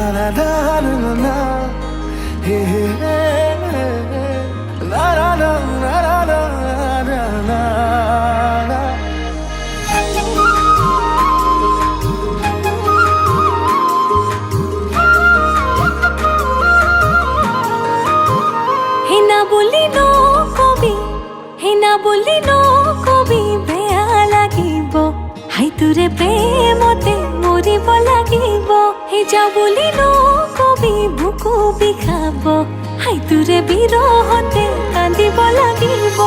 na na na na na, hey hey hey, na na na na na na na na. হে না বলি ন কবি, হে না বলি ন কবি, বেয়া লাগিব হাই তোৰে প্ৰেমতে মৰিব লাগিব। হে যা বুলি ন কবি, বুকু বিষাব হাই তোৰে বিৰহতে কান্দিব লাগিব।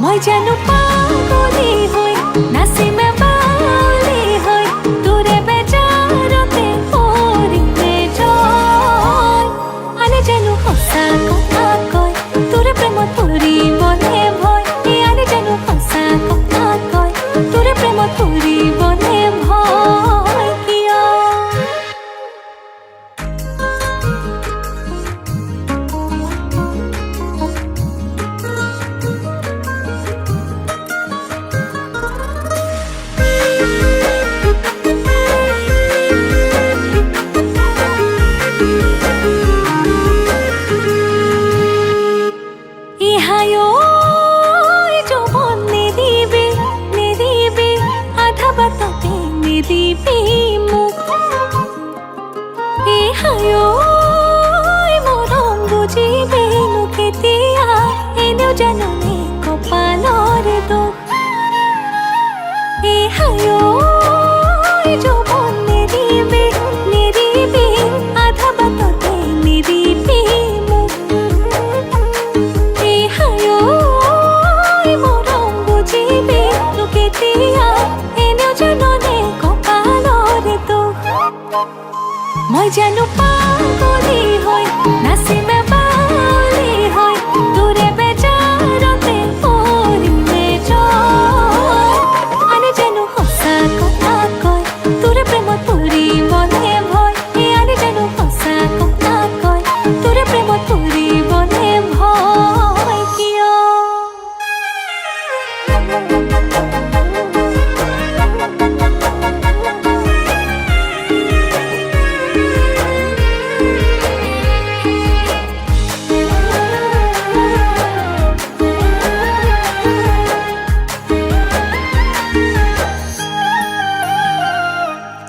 মই জানো পাগলী হৈ নাচিম বাউলী হৈ, তোৰে বেজাৰতে কৰিমে জয়। আনে জানো সঁচা কথা কয়, তোৰে প্ৰেমত পৰিবনে ভয়। আনে জানো সঁচা কথা কয়, তোৰে প্ৰেমত পৰিবনে ভয় কিয়? মৰম বুজিবেনো কেতিয়া, এনেও জাননে কপালৰ দোষ। যৌৱন নেৰিবি নেৰিবি, আধা বাটতে নেৰিবি মোক। মৰম বুজিবেনো কেতিয়া, এনেও জাননে কপালৰ দোষ। মই জানো পাগলী হৈ নাচিম বাউলী হৈ, তোৰে বেজাৰতে পৰিমে জয়। আনে জানো সঁচা কথা কয়, তোৰে প্ৰেমত পৰিবনে ভয়। আনে জানো সঁচা কথা কয়, তোৰে প্ৰেমত পৰিবনে ভয় কিয়?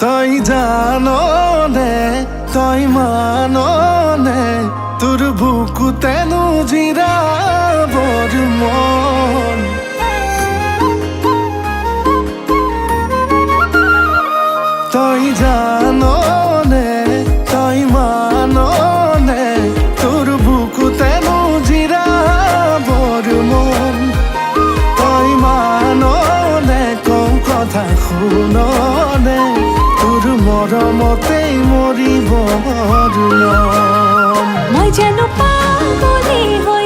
তই জাননে, তই মাননে, তোৰ বুকুতেনো জিৰাবৰ মন। তই জাননে, তই মাননে, তোৰ বুকুতেনো জিৰাবৰ মন। তই মাননে, কম কথা শুননে, তোৰ মৰমতেই মৰিব মৰম। মই জানো পাগলী হৈ